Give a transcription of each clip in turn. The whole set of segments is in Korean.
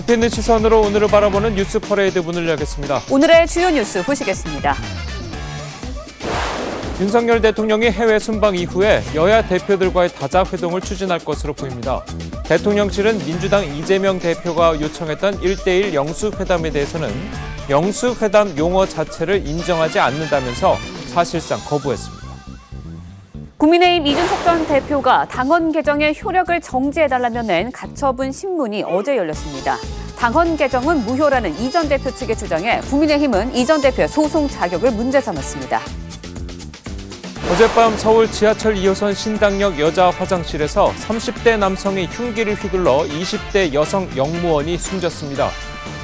깊이 있는 시선으로 오늘을 바라보는 뉴스 퍼레이드 문을 열겠습니다. 오늘의 주요 뉴스 보시겠습니다. 윤석열 대통령이 해외 순방 이후에 여야 대표들과의 다자 회동을 추진할 것으로 보입니다. 대통령실은 민주당 이재명 대표가 요청했던 1대1 영수회담에 대해서는 영수회담 용어 자체를 인정하지 않는다면서 사실상 거부했습니다. 국민의힘 이준석 전 대표가 당원 개정의 효력을 정지해달라며 낸 가처분 신문이 어제 열렸습니다. 당원 개정은 무효라는 이 전 대표 측의 주장에 국민의힘은 이 전 대표의 소송 자격을 문제 삼았습니다. 어젯밤 서울 지하철 2호선 신당역 여자 화장실에서 30대 남성이 흉기를 휘둘러 20대 여성 영무원이 숨졌습니다.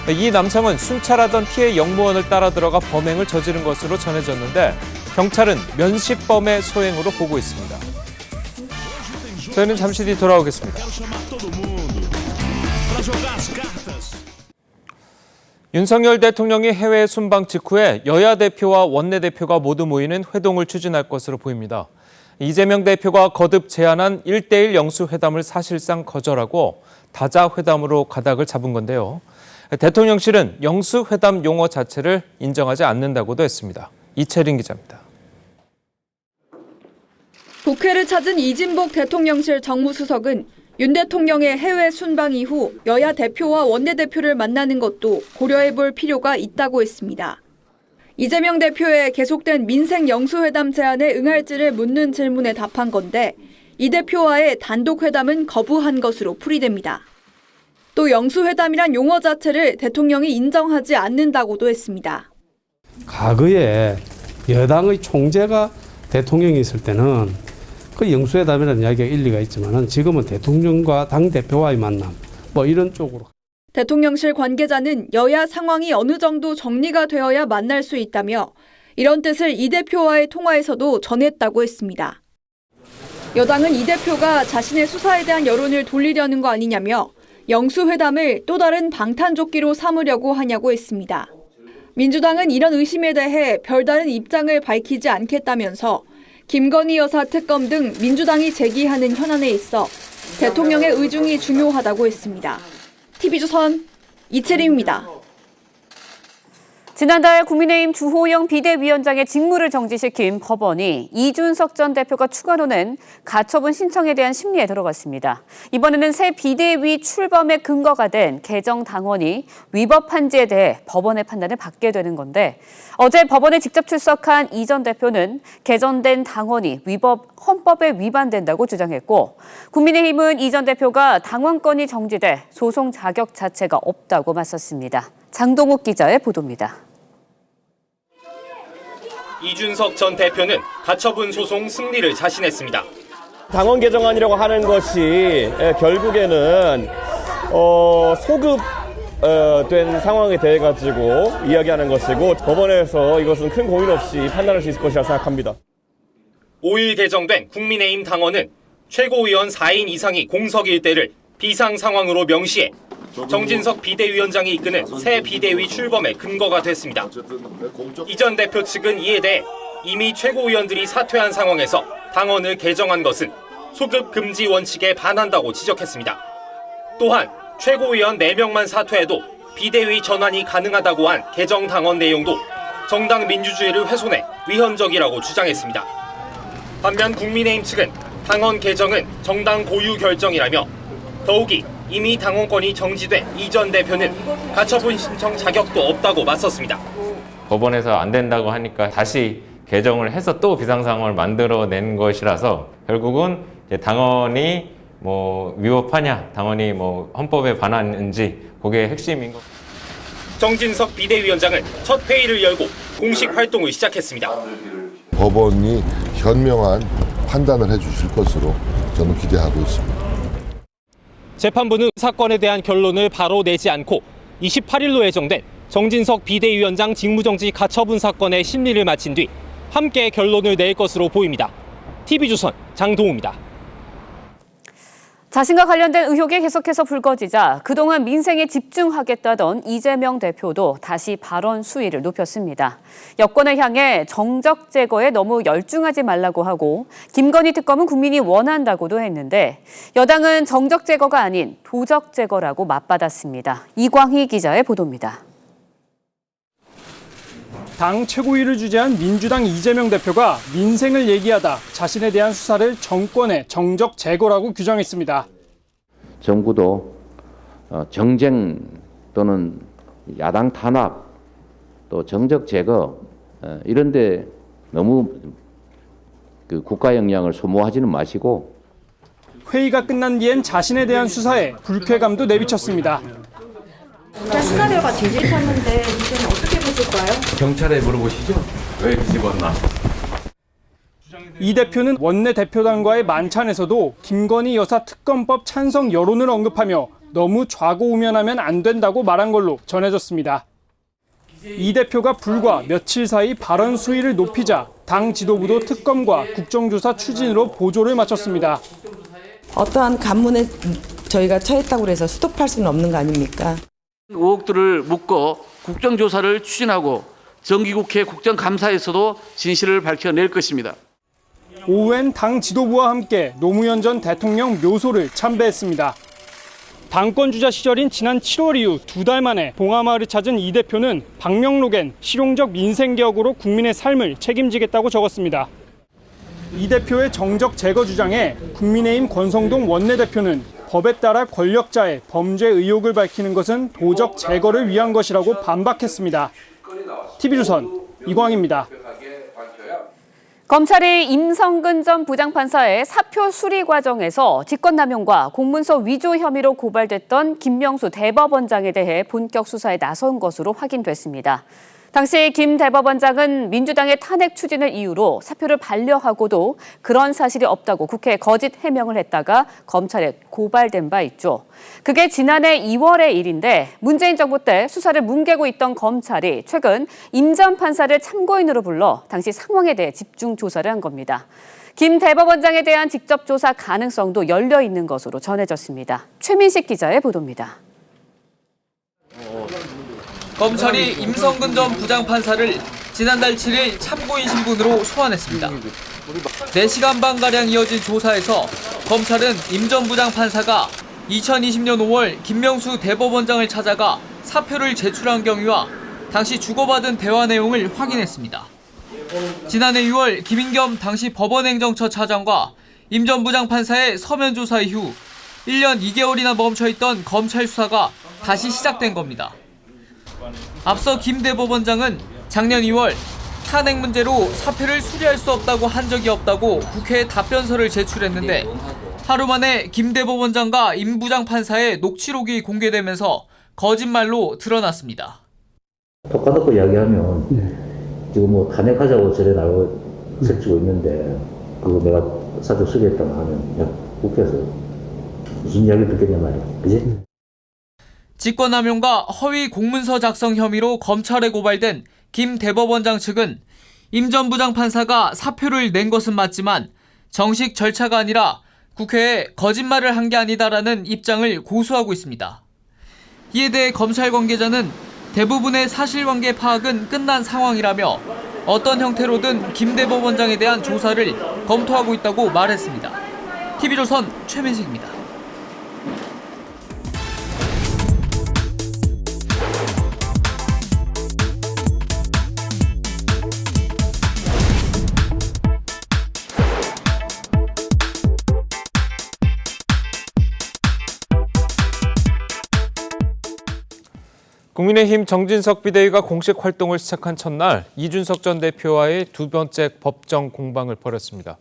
이 남성은 순찰하던 피해 영무원을 따라 들어가 범행을 저지른 것으로 전해졌는데 경찰은 면식범의 소행으로 보고 있습니다. 저희는 잠시 뒤 돌아오겠습니다. 윤석열 대통령이 해외 순방 직후에 여야 대표와 원내대표가 모두 모이는 회동을 추진할 것으로 보입니다. 이재명 대표가 거듭 제안한 1대1 영수회담을 사실상 거절하고 다자회담으로 가닥을 잡은 건데요. 대통령실은 영수회담 용어 자체를 인정하지 않는다고도 했습니다. 이채린 기자입니다. 국회를 찾은 이진복 대통령실 정무수석은 윤 대통령의 해외 순방 이후 여야 대표와 원내대표를 만나는 것도 고려해볼 필요가 있다고 했습니다. 이재명 대표의 계속된 민생 영수회담 제안에 응할지를 묻는 질문에 답한 건데 이 대표와의 단독 회담은 거부한 것으로 풀이됩니다. 또 영수회담이란 용어 자체를 대통령이 인정하지 않는다고도 했습니다. 과거에 여당의 총재가 대통령이 있을 때는 그 영수회담이라는 이야기가 일리가 있지만 지금은 대통령과 당대표와의 만남 이런 쪽으로. 대통령실 관계자는 여야 상황이 어느 정도 정리가 되어야 만날 수 있다며 이런 뜻을 이 대표와의 통화에서도 전했다고 했습니다. 여당은 이 대표가 자신의 수사에 대한 여론을 돌리려는 거 아니냐며 영수회담을 또 다른 방탄조끼로 삼으려고 하냐고 했습니다. 민주당은 이런 의심에 대해 별다른 입장을 밝히지 않겠다면서 김건희 여사 특검 등 민주당이 제기하는 현안에 있어 대통령의 의중이 중요하다고 했습니다. TV조선 이채림입니다. 지난달 국민의힘 주호영 비대위원장의 직무를 정지시킨 법원이 이준석 전 대표가 추가로 낸 가처분 신청에 대한 심리에 들어갔습니다. 이번에는 새 비대위 출범의 근거가 된 개정 당원이 위법한지에 대해 법원의 판단을 받게 되는 건데 어제 법원에 직접 출석한 이 전 대표는 개정된 당원이 헌법에 위반된다고 주장했고 국민의힘은 이 전 대표가 당원권이 정지돼 소송 자격 자체가 없다고 맞섰습니다. 장동욱 기자의 보도입니다. 이준석 전 대표는 가처분 소송 승리를 자신했습니다. 당원 개정안이라고 하는 것이 결국에는 소급된 상황에 대해 가지고 이야기하는 것이고 법원에서 이것은 큰 고민 없이 판단할 수 있을 것이라 생각합니다. 5일 개정된 국민의힘 당원은 최고위원 4인 이상이 공석일 때를 비상 상황으로 명시해 정진석 비대위원장이 이끄는 새 비대위 출범의 근거가 됐습니다. 이 전 대표 측은 이에 대해 이미 최고위원들이 사퇴한 상황에서 당원을 개정한 것은 소급 금지 원칙에 반한다고 지적했습니다. 또한 최고위원 4명만 사퇴해도 비대위 전환이 가능하다고 한 개정 당원 내용도 정당 민주주의를 훼손해 위헌적이라고 주장했습니다. 반면 국민의힘 측은 당원 개정은 정당 고유 결정이라며 더욱이 이미 당원권이 정지된 이 전 대표는 가처분 신청 자격도 없다고 맞섰습니다. 법원에서 안 된다고 하니까 다시 개정을 해서 또 비상상황을 만들어낸 것이라서 결국은 이제 당원이 위법하냐, 당원이 헌법에 반하는지 그게 핵심인 것. 정진석 비대위원장은 첫 회의를 열고 공식 활동을 시작했습니다. 법원이 현명한 판단을 해주실 것으로 저는 기대하고 있습니다. 재판부는 사건에 대한 결론을 바로 내지 않고 28일로 예정된 정진석 비대위원장 직무정지 가처분 사건의 심리를 마친 뒤 함께 결론을 낼 것으로 보입니다. TV조선 장동우입니다. 자신과 관련된 의혹이 계속해서 불거지자 그동안 민생에 집중하겠다던 이재명 대표도 다시 발언 수위를 높였습니다. 여권을 향해 정적 제거에 너무 열중하지 말라고 하고 김건희 특검은 국민이 원한다고도 했는데 여당은 정적 제거가 아닌 도적 제거라고 맞받았습니다. 이광희 기자의 보도입니다. 당 최고위를 주재한 민주당 이재명 대표가 민생을 얘기하다 자신에 대한 수사를 정권의 정적 제거라고 규정했습니다. 정부도 정쟁 또는 야당 탄압 또 정적 제거 이런 데 너무 국가 역량을 소모하지는 마시고 회의가 끝난 뒤엔 자신에 대한 수사에 불쾌감도 내비쳤습니다. 수사 결과 뒤집혔는데 이제는 어떻게 보실까요? 경찰에 물어보시죠. 왜 뒤집었나? 이 대표는 원내대표단과의 만찬에서도 김건희 여사 특검법 찬성 여론을 언급하며 너무 좌고우면하면 안 된다고 말한 걸로 전해졌습니다. 이 대표가 불과 며칠 사이 발언 수위를 높이자 당 지도부도 특검과 국정조사 추진으로 보조를 마쳤습니다. 어떠한 간문에 저희가 처했다고 해서 스톱할 수는 없는 거 아닙니까? 의혹들을 묶어 국정조사를 추진하고 정기국회 국정감사에서도 진실을 밝혀낼 것입니다. 오후엔 당 지도부와 함께 노무현 전 대통령 묘소를 참배했습니다. 당권주자 시절인 지난 7월 이후 2달 만에 봉하마을을 찾은 이 대표는 방명록엔 실용적 민생개혁으로 국민의 삶을 책임지겠다고 적었습니다. 이 대표의 정적 제거 주장에 국민의힘 권성동 원내대표는 법에 따라 권력자의 범죄 의혹을 밝히는 것은 도적 제거를 위한 것이라고 반박했습니다. TV조선 이광희입니다. 검찰이 임성근 전 부장판사의 사표 수리 과정에서 직권남용과 공문서 위조 혐의로 고발됐던 김명수 대법원장에 대해 본격 수사에 나선 것으로 확인됐습니다. 당시 김 대법원장은 민주당의 탄핵 추진을 이유로 사표를 반려하고도 그런 사실이 없다고 국회에 거짓 해명을 했다가 검찰에 고발된 바 있죠. 그게 지난해 2월의 일인데 문재인 정부 때 수사를 뭉개고 있던 검찰이 최근 임 전 판사를 참고인으로 불러 당시 상황에 대해 집중 조사를 한 겁니다. 김 대법원장에 대한 직접 조사 가능성도 열려 있는 것으로 전해졌습니다. 최민식 기자의 보도입니다. 검찰이 임성근 전 부장판사를 지난달 7일 참고인 신분으로 소환했습니다. 4시간 반가량 이어진 조사에서 검찰은 임 전 부장판사가 2020년 5월 김명수 대법원장을 찾아가 사표를 제출한 경위와 당시 주고받은 대화 내용을 확인했습니다. 지난해 6월 김인겸 당시 법원행정처 차장과 임 전 부장판사의 서면 조사 이후 1년 2개월이나 멈춰있던 검찰 수사가 다시 시작된 겁니다. 앞서 김 대법원장은 작년 2월 탄핵 문제로 사표를 수리할 수 없다고 한 적이 없다고 국회에 답변서를 제출했는데 하루 만에 김 대법원장과 임 부장판사의 녹취록이 공개되면서 거짓말로 드러났습니다. 똑같고 이야기하면 지금 뭐 탄핵하자고 저래 나오고 설치고 있는데 그거 내가 사표 수리했다고 하면 국회에서 무슨 이야기 듣겠냐 말이야. 그지? 직권남용과 허위 공문서 작성 혐의로 검찰에 고발된 김 대법원장 측은 임 전 부장판사가 사표를 낸 것은 맞지만 정식 절차가 아니라 국회에 거짓말을 한 게 아니다라는 입장을 고수하고 있습니다. 이에 대해 검찰 관계자는 대부분의 사실관계 파악은 끝난 상황이라며 어떤 형태로든 김 대법원장에 대한 조사를 검토하고 있다고 말했습니다. TV조선 최민식입니다. 국민의힘 정진석 비대위가 공식 활동을 시작한 첫날 이준석 전 대표와의 두 번째 법정 공방을 벌였습니다.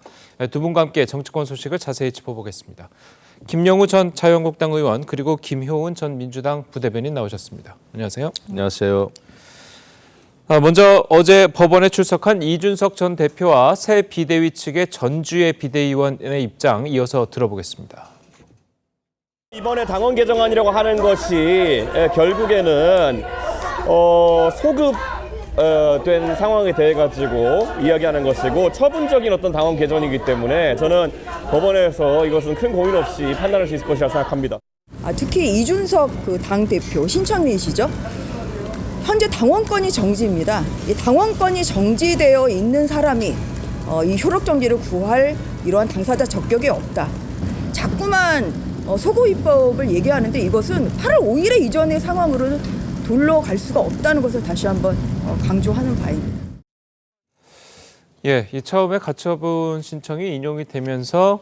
두 분과 함께 정치권 소식을 자세히 짚어보겠습니다. 김영우 전 자유한국당 의원 그리고 김효은 전 민주당 부대변인 나오셨습니다. 안녕하세요. 안녕하세요. 먼저 어제 법원에 출석한 이준석 전 대표와 새 비대위 측의 전주의 비대위원의 입장 이어서 들어보겠습니다. 이번에 당원 개정안이라고 하는 것이 결국에는 소급 된 상황에 대해 가지고 이야기하는 것이고 처분적인 어떤 당원 개정이기 때문에 저는 법원에서 이것은 큰 고민 없이 판단할 수 있을 것이라 생각합니다. 특히 이준석 그 당대표 신청민이시죠? 현재 당원권이 정지입니다. 이 당원권이 정지되어 있는 사람이 이 효력 정지를 구할 이러한 당사자 적격이 없다. 자꾸만 소고입법을 얘기하는데 이것은 8월 5일에 이전의 상황으로 돌러갈 수가 없다는 것을 다시 한번 강조하는 바입니다. 예, 이 처음에 가처분 신청이 인용이 되면서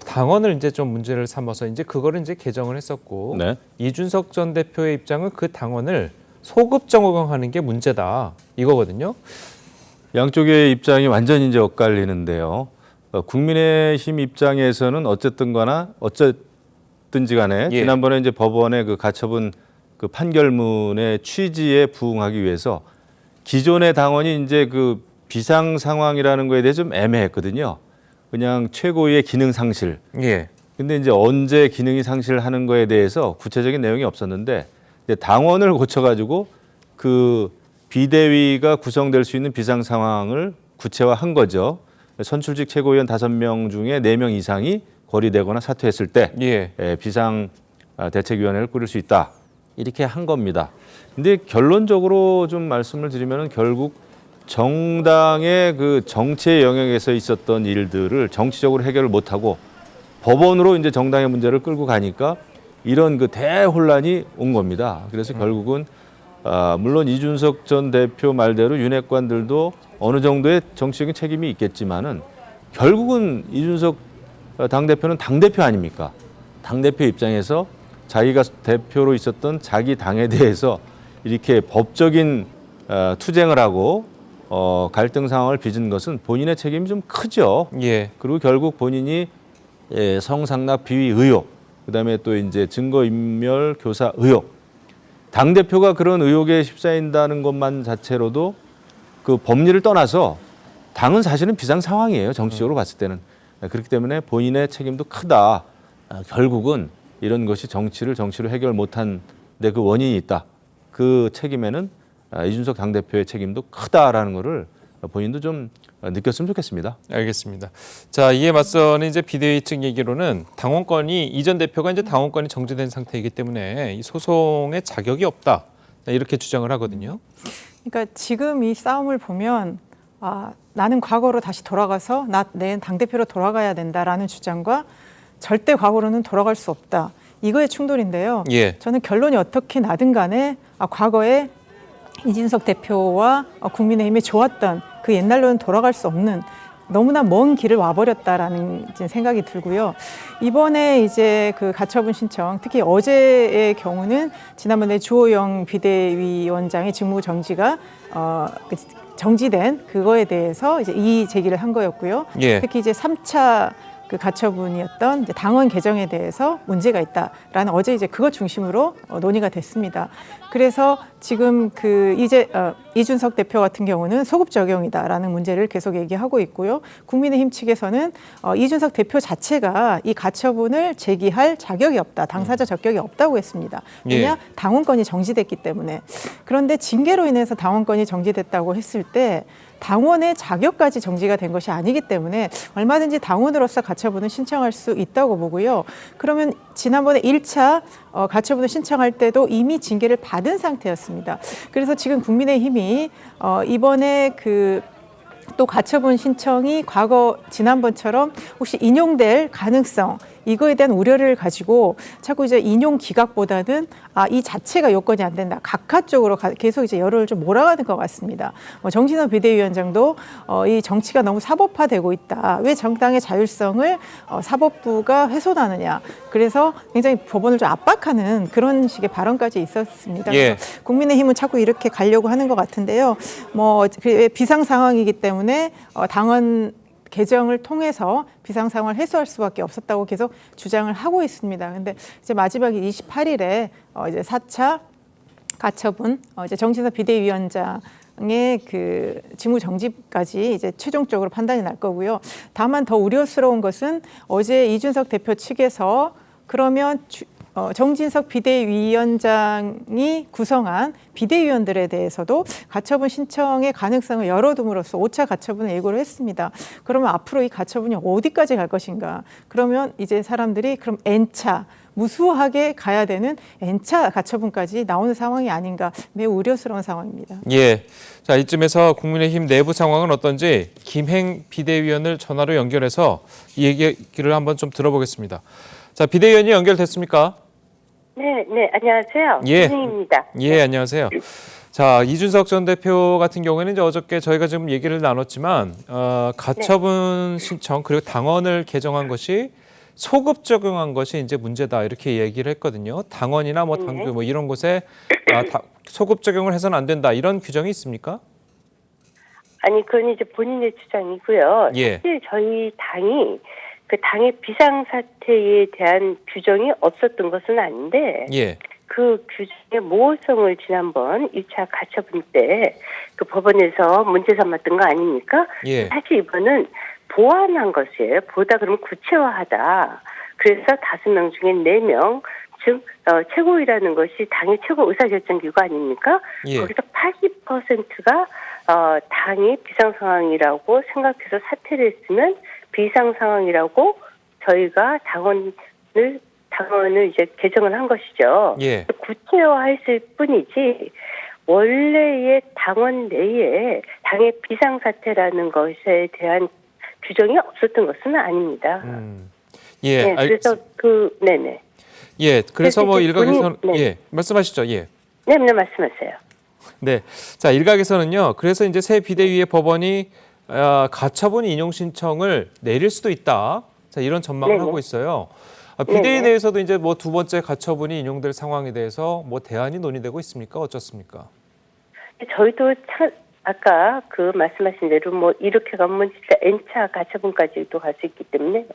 당원을 이제 좀 문제를 삼아서 이제 그거를 이제 개정을 했었고 네. 이준석 전 대표의 입장은 그 당원을 소급 적용하는 게 문제다 이거거든요. 양쪽의 입장이 완전히 이제 엇갈리는데요. 국민의힘 입장에서는 어쨌든지 간에 예. 지난번에 이제 법원의 그 가처분 그 판결문의 취지에 부응하기 위해서 기존의 당원이 이제 그 비상 상황이라는 거에 대해 좀 애매했거든요. 그냥 최고위의 기능 상실. 예. 근데 이제 언제 기능이 상실하는 거에 대해서 구체적인 내용이 없었는데 이제 당원을 고쳐가지고 그 비대위가 구성될 수 있는 비상 상황을 구체화한 거죠. 선출직 최고위원 5명 중에 4명 이상이 거리되거나 사퇴했을 때 비상 대책위원회를 꾸릴 수 있다. 이렇게 한 겁니다. 근데 결론적으로 좀 말씀을 드리면은 결국 정당의 그 정치의 영역에서 있었던 일들을 정치적으로 해결을 못하고 법원으로 이제 정당의 문제를 끌고 가니까 이런 그 대혼란이 온 겁니다. 그래서 결국은 물론 이준석 전 대표 말대로 윤핵관들도 어느 정도의 정치적인 책임이 있겠지만은 결국은 이준석 당대표는 당대표 아닙니까? 당대표 입장에서 자기가 대표로 있었던 자기 당에 대해서 이렇게 법적인 투쟁을 하고 갈등 상황을 빚은 것은 본인의 책임이 좀 크죠. 예. 그리고 결국 본인이 성상납 비위 의혹, 그다음에 또 이제 증거인멸 교사 의혹, 당대표가 그런 의혹에 휩싸인다는 것만 자체로도 그 법리를 떠나서 당은 사실은 비상 상황이에요. 정치적으로 봤을 때는. 그렇기 때문에 본인의 책임도 크다. 결국은 이런 것이 정치로 해결 못한 데 그 원인이 있다. 그 책임에는 이준석 당대표의 책임도 크다라는 거를 본인도 좀 느꼈으면 좋겠습니다. 알겠습니다. 자, 이에 맞서는 이제 비대위 측 얘기로는 당원권이 이전 대표가 이제 당원권이 정지된 상태이기 때문에 이 소송에 자격이 없다. 이렇게 주장을 하거든요. 그러니까 지금 이 싸움을 보면 나는 과거로 다시 돌아가서 내 당대표로 돌아가야 된다라는 주장과 절대 과거로는 돌아갈 수 없다. 이거의 충돌인데요. 예. 저는 결론이 어떻게 나든 간에 과거에 이준석 대표와 국민의힘이 좋았던 그 옛날로는 돌아갈 수 없는 너무나 먼 길을 와버렸다라는 생각이 들고요. 이번에 이제 그 가처분 신청, 특히 어제의 경우는 지난번에 주호영 비대위원장의 직무 정지가 정지된 그거에 대해서 이제 이의 제기를 한 거였고요. 예. 특히 이제 3차 그 가처분이었던 이제 당원 개정에 대해서 문제가 있다라는 어제 이제 그것 중심으로 논의가 됐습니다. 그래서 지금 그 이준석 대표 같은 경우는 소급 적용이다라는 문제를 계속 얘기하고 있고요. 국민의힘 측에서는 이준석 대표 자체가 이 가처분을 제기할 자격이 없다, 당사자 적격이 없다고 했습니다. 왜냐? 당원권이 정지됐기 때문에. 그런데 징계로 인해서 당원권이 정지됐다고 했을 때 당원의 자격까지 정지가 된 것이 아니기 때문에 얼마든지 당원으로서 가처분을 신청할 수 있다고 보고요. 그러면 지난번에 1차 가처분을 신청할 때도 이미 징계를 받은 상태였습니다. 그래서 지금 국민의힘이 이번에 또 가처분 신청이 지난번처럼 혹시 인용될 가능성, 이거에 대한 우려를 가지고 자꾸 이제 인용 기각보다는 이 자체가 요건이 안 된다. 각하 쪽으로 계속 이제 여론을 좀 몰아가는 것 같습니다. 정진석 비대위원장도 이 정치가 너무 사법화되고 있다. 왜 정당의 자율성을 사법부가 훼손하느냐. 그래서 굉장히 법원을 좀 압박하는 그런 식의 발언까지 있었습니다. 예. 그래서 국민의힘은 자꾸 이렇게 가려고 하는 것 같은데요. 비상 상황이기 때문에 당원 개정을 통해서 비상 상황을 해소할 수밖에 없었다고 계속 주장을 하고 있습니다. 근데 이제 마지막에 28일에 이제 4차 가처분 이제 정진석 비대위원장의 그 직무 정지까지 이제 최종적으로 판단이 날 거고요. 다만 더 우려스러운 것은 어제 이준석 대표 측에서 그러면 정진석 비대위원장이 구성한 비대위원들에 대해서도 가처분 신청의 가능성을 열어둠으로써 5차 가처분을 예고를 했습니다. 그러면 앞으로 이 가처분이 어디까지 갈 것인가? 그러면 이제 사람들이 그럼 N차, 무수하게 가야 되는 N차 가처분까지 나오는 상황이 아닌가, 매우 우려스러운 상황입니다. 예. 자, 이쯤에서 국민의힘 내부 상황은 어떤지 김행 비대위원을 전화로 연결해서 이 얘기를 한번 좀 들어보겠습니다. 자, 비대위원이 연결됐습니까? 네, 안녕하세요. 예. 김행입니다. 예, 안녕하세요. 자, 이준석 전 대표 같은 경우에는 이제 어저께 저희가 지금 얘기를 나눴지만 가처분 신청 그리고 당원을 개정한 것이 소급 적용한 것이 이제 문제다 이렇게 얘기를 했거든요. 당원이나 뭐 당규 뭐 이런 곳에 소급 적용을 해서는 안 된다 이런 규정이 있습니까? 아니, 그건 이제 본인의 주장이고요. 예. 사실 저희 당이 그 당의 비상사태에 대한 규정이 없었던 것은 아닌데 예. 그 규정의 모호성을 지난번 1차 가처분 때 그 법원에서 문제 삼았던 거 아닙니까? 예. 사실 이번은 보완한 것이에요. 보다 그러면 구체화하다. 그래서 5명 중에 4명, 즉 최고위라는 것이 당의 최고 의사결정기구 아닙니까? 예. 거기서 80%가 당이 비상 상황이라고 생각해서 사퇴를 했으면 비상 상황이라고 저희가 당원을 이제 개정을 한 것이죠. 예. 구체화했을 뿐이지 원래의 당원 내에 당의 비상 사태라는 것에 대한 규정이 없었던 것은 아닙니다. 예. 네, 그래서 네네. 예. 그래서 뭐 일각에서는 네. 예, 말씀하시죠. 예. 네, 말씀하세요. 네. 자, 일각에서는요. 그래서 이제 새 비대위의 법원이 가처분 인용 신청을 내릴 수도 있다. 자, 이런 전망을 네네. 하고 있어요. 비대위에 네네. 대해서도 이제 뭐 2번째 가처분이 인용될 상황에 대해서 뭐 대안이 논의되고 있습니까? 어떻습니까? 저희도 아까 그 말씀하신 대로 뭐 이렇게 가면 진짜 N차 가처분까지도 갈 수 있기 때문에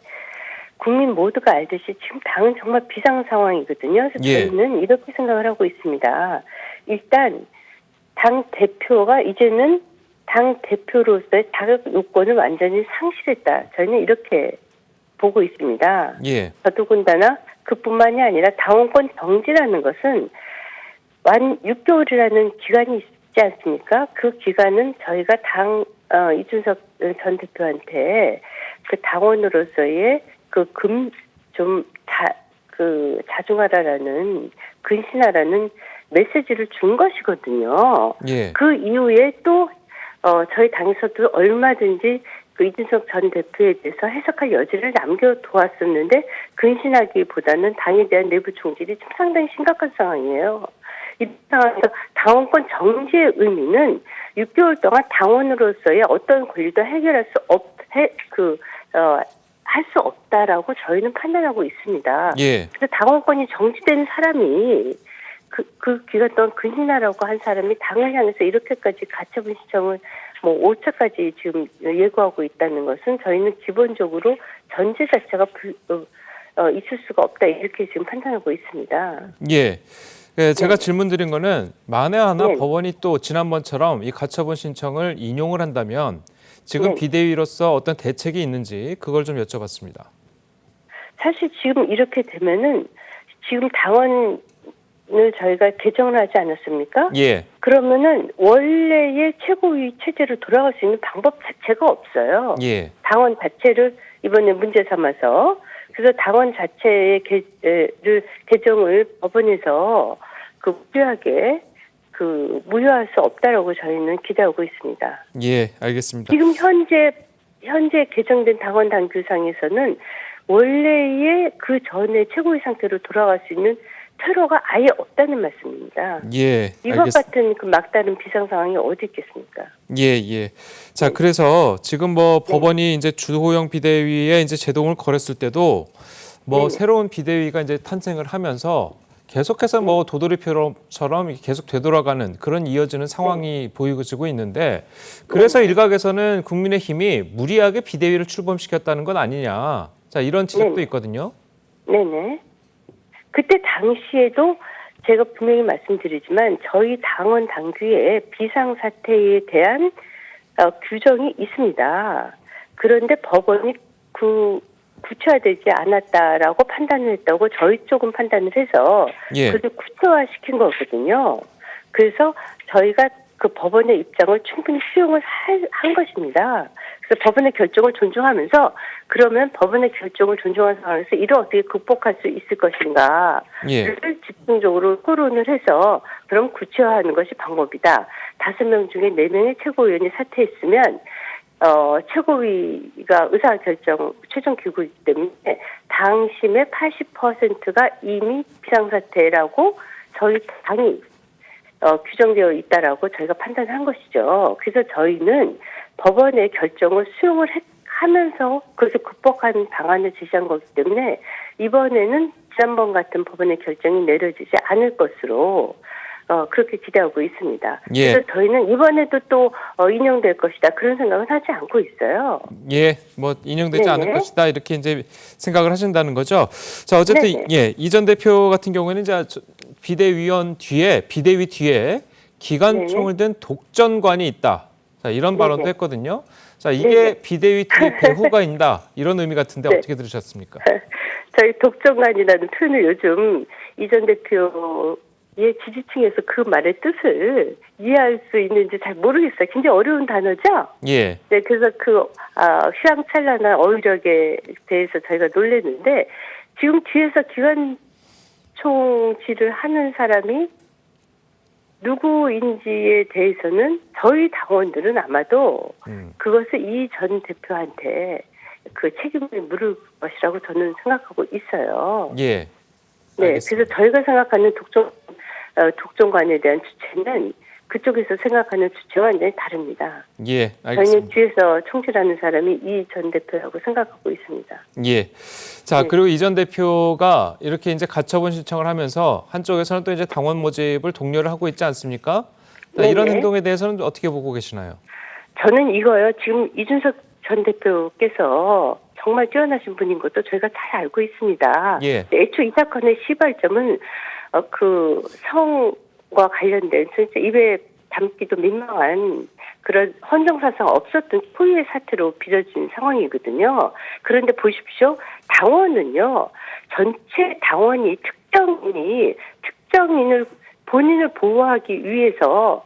국민 모두가 알듯이 지금 당은 정말 비상 상황이거든요. 그래서 예. 저희는 이렇게 생각을 하고 있습니다. 일단 당 대표가 이제는 당 대표로서의 자격 요건을 완전히 상실했다. 저희는 이렇게 보고 있습니다. 예. 더더군다나 그뿐만이 아니라 당원권 정지라는 것은 6개월이라는 기간이 있지 않습니까? 그 기간은 저희가 이준석 전 대표한테 그 당원으로서의 자중하라라는 근신하라는 메시지를 준 것이거든요. 예. 그 이후에 또 저희 당에서도 얼마든지 그 이준석 전 대표에 대해서 해석할 여지를 남겨두었었는데 근신하기보다는 당에 대한 내부 총질이 좀 상당히 심각한 상황이에요. 이 상황에서 당원권 정지의 의미는 6개월 동안 당원으로서의 어떤 권리도 해결할 할 수 없다라고 저희는 판단하고 있습니다. 예. 그래서 당원권이 정지된 사람이 그 기간 동안 근신하라고 한 사람이 당을 향해서 이렇게까지 가처분 신청을 5차까지 지금 예고하고 있다는 것은 저희는 기본적으로 전제 자체가 있을 수가 없다 이렇게 지금 판단하고 있습니다. 예. 예, 제가 질문드린 거는 만에 하나 네. 법원이 또 지난번처럼 이 가처분 신청을 인용을 한다면 지금 네. 비대위로서 어떤 대책이 있는지 그걸 좀 여쭤봤습니다. 사실 지금 이렇게 되면은 지금 당원을 저희가 개정을 하지 않았습니까? 예. 그러면은 원래의 최고위 체제로 돌아갈 수 있는 방법 자체가 없어요. 예. 당원 자체를 이번에 문제 삼아서 그래서 당원 자체의 개정을 법원에서 무효할 수 없다라고 저희는 기대하고 있습니다. 예, 알겠습니다. 지금 현재 개정된 당원 당규상에서는 원래의 그 전에 최고위 상태로 돌아갈 수 있는 퇴로가 아예 없다는 말씀입니다. 예, 이것 같은 그 막다른 비상 상황이 어디 있겠습니까? 예. 자, 그래서 지금 뭐 법원이 이제 주호영 비대위에 이제 제동을 걸었을 때도 뭐 새로운 비대위가 이제 탄생을 하면서 계속해서 뭐 도돌이표처럼 계속 되돌아가는 그런 이어지는 상황이 보이고 있는데 그래서 일각에서는 국민의힘이 무리하게 비대위를 출범시켰다는 건 아니냐. 자, 이런 지적도 있거든요. 네네. 그때 당시에도 제가 분명히 말씀드리지만 저희 당원 당규에 비상사태에 대한 규정이 있습니다. 그런데 법원이 구체화되지 않았다라고 판단을 했다고 저희 쪽은 판단을 해서 예. 그래서 구체화시킨 거거든요. 그래서 저희가 그 법원의 입장을 충분히 수용을 한 것입니다. 그래서 법원의 결정을 존중하면서 그러면 법원의 결정을 존중하는 상황에서 이를 어떻게 극복할 수 있을 것인가를 예. 집중적으로 토론을 해서 그럼 구체화하는 것이 방법이다. 5명 중에 4명의 최고위원이 사퇴했으면 최고위가 의사결정 최종 기구이기 때문에 당심의 80%가 이미 비상사태라고 저희 당이 규정되어 있다라고 저희가 판단한 것이죠. 그래서 저희는 법원의 결정을 수용을 하면서 그것을 극복하는 방안을 제시한 거기 때문에 이번에는 지난번 같은 법원의 결정이 내려지지 않을 것으로 그렇게 기대하고 있습니다. 예. 그래서 저희는 이번에도 또 인용될 것이다 그런 생각은 하지 않고 있어요. 예, 뭐 인용되지 네네. 않을 것이다 이렇게 이제 생각을 하신다는 거죠. 자, 어쨌든 네네. 예, 이 전 대표 같은 경우에는 이제 비대위 뒤에 기관총을 든 독전관이 있다. 자, 이런 발언도 네네. 했거든요. 자, 이게 네네. 비대위 뒤에 배후가 있다 이런 의미 같은데 네. 어떻게 들으셨습니까? 저희 독점관이라는 표현을 요즘 이 전 대표의 지지층에서 그 말의 뜻을 이해할 수 있는지 잘 모르겠어요. 굉장히 어려운 단어죠? 예, 네, 그래서 휘황찬란한 어휘력에 대해서 저희가 놀랐는데 지금 뒤에서 기관총질을 하는 사람이 누구인지에 대해서는 저희 당원들은 아마도 그것을 이 전 대표한테 그 책임을 물을 것이라고 저는 생각하고 있어요. 예. 네, 알겠습니다. 그래서 저희가 생각하는 독점관에 대한 주체는 그쪽에서 생각하는 주체와 완전히 다릅니다. 예, 저희는 알겠습니다. 뒤에서 총질하는 사람이 이 전 대표라고 생각하고 있습니다. 예. 자, 네. 그리고 이 전 대표가 이렇게 이제 가처분 신청을 하면서 한쪽에서는 또 이제 당원 모집을 독려를 하고 있지 않습니까? 자, 이런 네네. 행동에 대해서는 어떻게 보고 계시나요? 저는 이거요. 지금 이준석 전 대표께서 정말 뛰어나신 분인 것도 저희가 잘 알고 있습니다. 예. 애초 이 사건의 시발점은 그 성과 관련된 진짜 입에 담기도 민망한 그런 헌정사상 없었던 초유의 사태로 빚어진 상황이거든요. 그런데 보십시오. 당원은요. 전체 당원이 특정인을 본인을 보호하기 위해서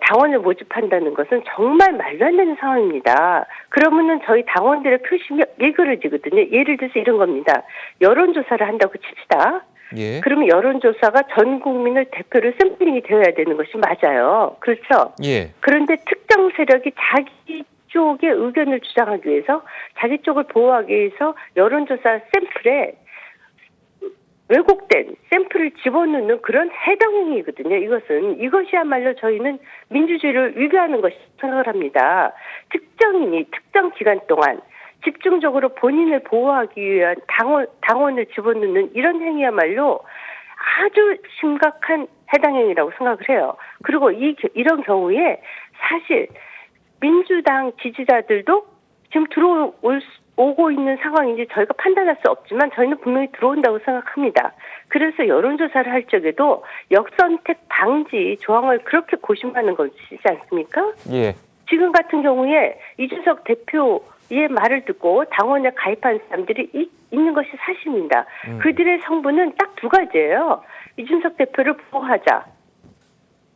당원을 모집한다는 것은 정말 말도 안 되는 상황입니다. 그러면은 저희 당원들의 표심이 일그러지거든요. 예를 들어서 이런 겁니다. 여론조사를 한다고 칩시다. 예. 그러면 여론조사가 전 국민을 대표로 샘플링이 되어야 되는 것이 맞아요. 그렇죠? 예. 그런데 특정 세력이 자기 쪽의 의견을 주장하기 위해서 자기 쪽을 보호하기 위해서 여론조사 샘플에 왜곡된 샘플을 집어넣는 그런 해당행위거든요. 이것이야말로 저희는 민주주의를 위배하는 것이 생각을 합니다. 특정인이 특정 기간 동안 집중적으로 본인을 보호하기 위한 당원을 집어넣는 이런 행위야말로 아주 심각한 해당행위라고 생각을 해요. 그리고 이런 경우에 사실 민주당 지지자들도 지금 오고 있는 상황인지 저희가 판단할 수 없지만 저희는 분명히 들어온다고 생각합니다. 그래서 여론조사를 할 적에도 역선택 방지 조항을 그렇게 고심하는 것이지 않습니까? 예. 지금 같은 경우에 이준석 대표의 말을 듣고 당원에 가입한 사람들이 있는 것이 사실입니다. 그들의 성분은 딱 2가지예요. 이준석 대표를 보호하자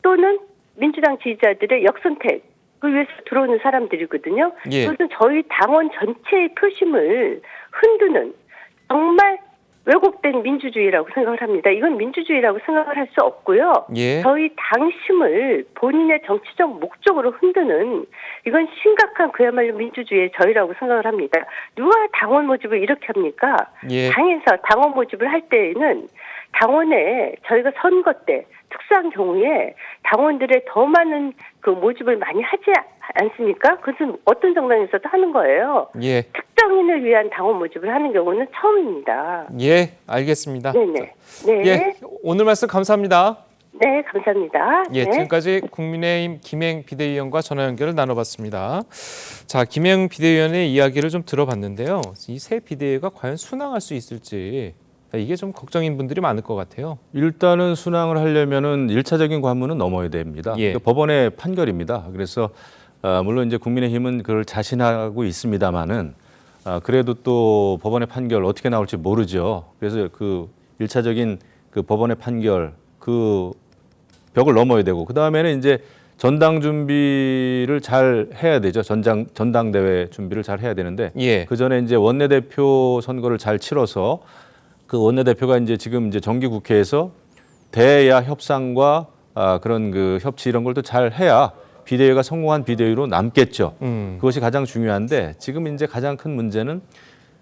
또는 민주당 지지자들의 역선택 그 위해서 들어오는 사람들이거든요. 예. 이것은 저희 당원 전체의 표심을 흔드는 정말 왜곡된 민주주의라고 생각을 합니다. 이건 민주주의라고 생각을 할 수 없고요. 예. 저희 당심을 본인의 정치적 목적으로 흔드는 이건 심각한 그야말로 민주주의의 저희라고 생각을 합니다. 누가 당원 모집을 이렇게 합니까? 예. 당에서 당원 모집을 할 때에는 당원에 저희가 선거 때 특수한 경우에 당원들의 더 많은 그 모집을 많이 하지 않습니까? 그것은 어떤 정당에서도 하는 거예요. 예. 특정인을 위한 당원 모집을 하는 경우는 처음입니다. 예, 알겠습니다. 네네. 네. 예, 오늘 말씀 감사합니다. 네, 감사합니다. 예, 네. 지금까지 국민의힘 김행 비대위원과 전화 연결을 나눠봤습니다. 자, 김행 비대위원의 이야기를 좀 들어봤는데요. 이 새 비대위가 과연 순항할 수 있을지 이게 좀 걱정인 분들이 많을 것 같아요. 일단은 순항을 하려면은 1차적인 관문은 넘어야 됩니다. 예. 그 법원의 판결입니다. 그래서 물론 이제 국민의힘은 그걸 자신하고 있습니다만은 그래도 또 법원의 판결 어떻게 나올지 모르죠. 그래서 그 1차적인 그 법원의 판결 그 벽을 넘어야 되고 그 다음에는 이제 전당 준비를 잘 해야 되죠. 전당대회 준비를 잘 해야 되는데 그 전에 이제 원내대표 선거를 잘 치러서 그 원내대표가 이제 지금 이제 정기국회에서 대야 협상과 그런 그 협치 이런 걸 또 잘 해야 비대위가 성공한 비대위로 남겠죠. 그것이 가장 중요한데 지금 이제 가장 큰 문제는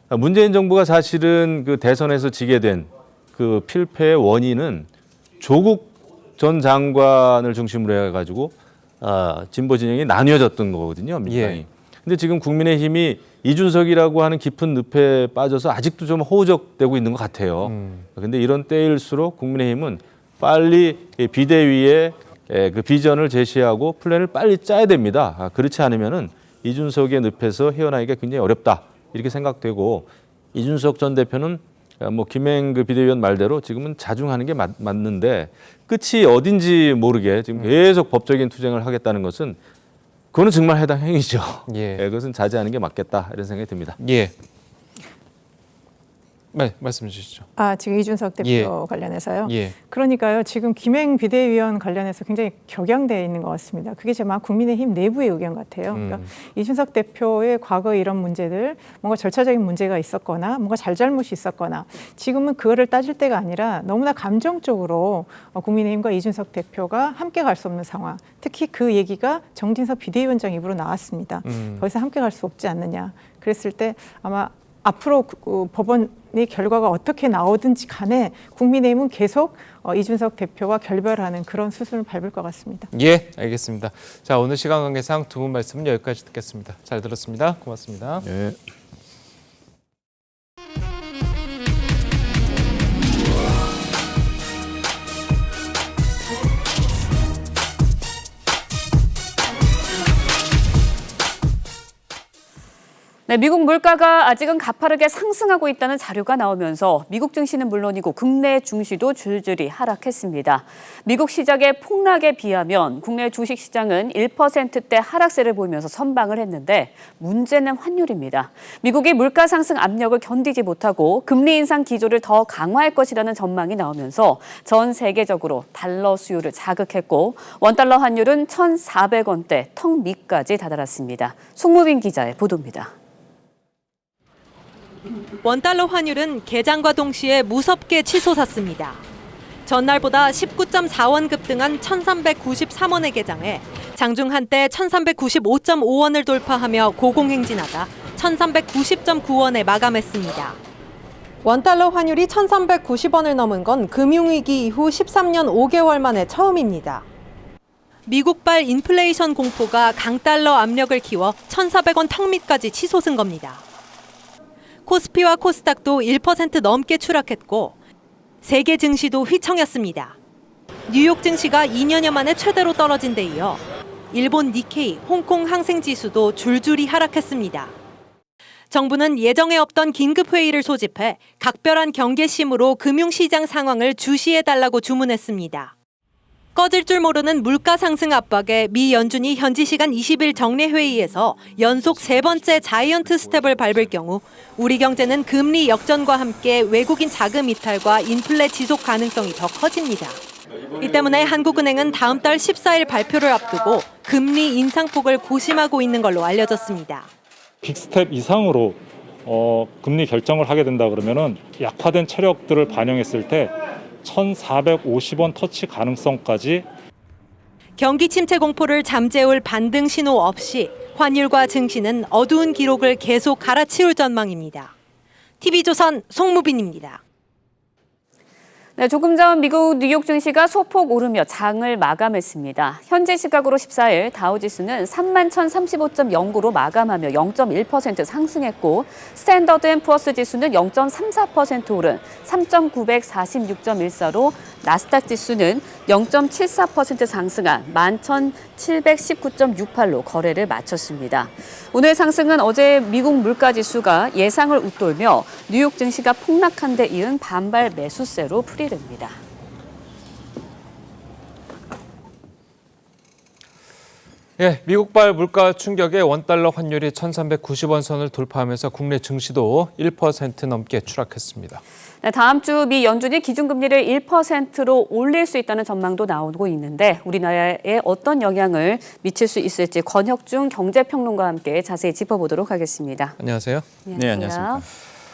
문재인 정부가 사실은 그 대선에서 지게 된 그 필패의 원인은 조국 전 장관을 중심으로 해가지고 진보 진영이 나뉘어졌던 거거든요, 민주당이. 근데 지금 국민의힘이 이준석이라고 하는 깊은 늪에 빠져서 아직도 좀 허우적대고 있는 것 같아요. 근데 이런 때일수록 국민의힘은 빨리 비대위에 그 비전을 제시하고 플랜을 빨리 짜야 됩니다. 그렇지 않으면은 이준석의 늪에서 헤어나기가 굉장히 어렵다 이렇게 생각되고 이준석 전 대표는 뭐 김행 그 비대위원 말대로 지금은 자중하는 게 맞는데 끝이 어딘지 모르게 지금 계속 법적인 투쟁을 하겠다는 것은 그거는 정말 해당 행위죠. 그것은 자제하는 게 맞겠다 이런 생각이 듭니다. 네, 말씀해 주시죠. 지금 이준석 대표 관련해서요. 그러니까요. 지금 김행 비대위원 관련해서 굉장히 격양되어 있는 것 같습니다. 그게 아마 국민의힘 내부의 의견 같아요. 그러니까 이준석 대표의 과거 이런 문제들, 뭔가 절차적인 문제가 있었거나 뭔가 잘잘못이 있었거나 지금은 그거를 따질 때가 아니라 너무나 감정적으로 국민의힘과 이준석 대표가 함께 갈 수 없는 상황. 특히 그 얘기가 정진석 비대위원장 입으로 나왔습니다. 더 이상 함께 갈 수 없지 않느냐. 그랬을 때 아마 앞으로 법원의 결과가 어떻게 나오든지 간에 국민의힘은 계속 이준석 대표와 결별하는 그런 수순을 밟을 것 같습니다. 알겠습니다. 자, 오늘 시간 관계상 두 분 말씀은 여기까지 듣겠습니다. 잘 들었습니다. 고맙습니다. 네, 미국 물가가 아직은 가파르게 상승하고 있다는 자료가 나오면서 미국 증시는 물론이고 국내 증시도 줄줄이 하락했습니다. 미국 시장의 폭락에 비하면 국내 주식시장은 1%대 하락세를 보이면서 선방을 했는데 문제는 환율입니다. 미국이 물가 상승 압력을 견디지 못하고 금리 인상 기조를 더 강화할 것이라는 전망이 나오면서 전 세계적으로 달러 수요를 자극했고 원달러 환율은 1,400원대 턱 밑까지 다다랐습니다. 송무빈 기자의 보도입니다. 원달러 환율은 개장과 동시에 무섭게 치솟았습니다. 전날보다 19.4원 급등한 1,393원에 개장해 장중 한때 1,395.5원을 돌파하며 고공행진하다 1,390.9원에 마감했습니다. 원달러 환율이 1,390원을 넘은 건 금융위기 이후 13년 5개월 만에 처음입니다. 미국발 인플레이션 공포가 강달러 압력을 키워 1,400원 턱 밑까지 치솟은 겁니다. 코스피와 코스닥도 1% 넘게 추락했고 세계 증시도 휘청였습니다. 뉴욕 증시가 2년여 만에 최대로 떨어진 데 이어 일본 니케이, 홍콩 항생지수도 줄줄이 하락했습니다. 정부는 예정에 없던 긴급회의를 소집해 각별한 경계심으로 금융시장 상황을 주시해달라고 주문했습니다. 꺼질 줄 모르는 물가 상승 압박에 미 연준이 현지 시간 20일 정례회의에서 연속 3번째 자이언트 스텝을 밟을 경우 우리 경제는 금리 역전과 함께 외국인 자금 이탈과 인플레 지속 가능성이 더 커집니다. 이 때문에 한국은행은 다음 달 14일 발표를 앞두고 금리 인상폭을 고심하고 있는 걸로 알려졌습니다. 빅스텝 이상으로 금리 결정을 하게 된다 그러면은 약화된 체력들을 반영했을 때 1,450원 터치 가능성까지. 경기 침체 공포를 잠재울 반등 신호 없이 환율과 증시는 어두운 기록을 계속 갈아치울 전망입니다. TV조선 송무빈입니다. 네, 조금 전 미국 뉴욕 증시가 소폭 오르며 장을 마감했습니다. 현재 시각으로 14일 다우지수는 31,035.09로 마감하며 0.1% 상승했고 스탠더드 앤 푸어스 지수는 0.34% 오른 3,946.14로 나스닥 지수는 0.74% 상승한 11,719.68로 거래를 마쳤습니다. 오늘 상승은 어제 미국 물가지수가 예상을 웃돌며 뉴욕 증시가 폭락한 데 이은 반발 매수세로 풀이됩니다. 예, 미국발 물가 충격에 원달러 환율이 1,390원 선을 돌파하면서 국내 증시도 1% 넘게 추락했습니다. 네, 다음 주 미 연준이 기준금리를 1%로 올릴 수 있다는 전망도 나오고 있는데 우리나라에 어떤 영향을 미칠 수 있을지 권혁중 경제평론가와 함께 자세히 짚어보도록 하겠습니다. 안녕하세요. 네, 안녕하십니까.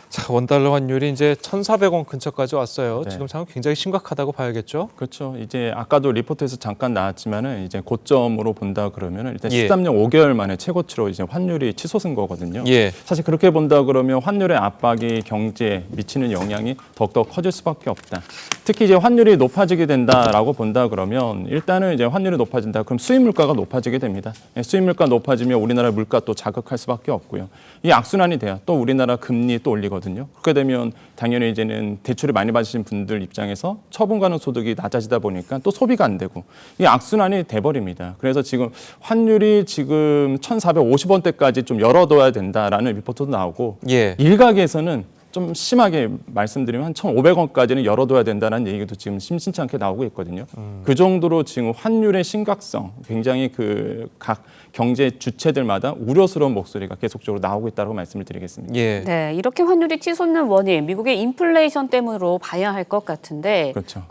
자, 원달러 환율이 이제 1,400원 근처까지 왔어요. 네. 지금 상황 굉장히 심각하다고 봐야겠죠? 그렇죠. 이제 아까도 리포트에서 잠깐 나왔지만은 이제 고점으로 본다 그러면은 일단 예. 13년 5개월 만에 최고치로 이제 환율이 치솟은 거거든요. 예. 사실 그렇게 본다 그러면 환율의 압박이 경제에 미치는 영향이 더욱더 커질 수밖에 없다. 특히 이제 환율이 높아지게 된다라고 본다 그러면 일단은 이제 환율이 높아진다. 그럼 수입 물가가 높아지게 됩니다. 수입 물가 높아지면 우리나라 물가 또 자극할 수밖에 없고요. 이 악순환이 돼야 또 우리나라 금리 또 올리거든요. 그렇게 되면 당연히 이제는 대출을 많이 받으신 분들 입장에서 처분 가능 소득이 낮아지다 보니까 또 소비가 안 되고 이 악순환이 돼버립니다. 그래서 지금 환율이 지금 1,450원대까지 좀 열어둬야 된다라는 리포트도 나오고 예. 일각에서는 좀 심하게 말씀드리면 한 1,500원까지는 열어둬야 된다는 얘기도 지금 심심치 않게 나오고 있거든요. 그 정도로 지금 환율의 심각성, 굉장히 그 각 경제 주체들마다 우려스러운 목소리가 계속적으로 나오고 있다고 말씀을 드리겠습니다. 예. 네, 이렇게 환율이 치솟는 원인, 미국의 인플레이션 때문으로 봐야 할 것 같은데 그렇죠.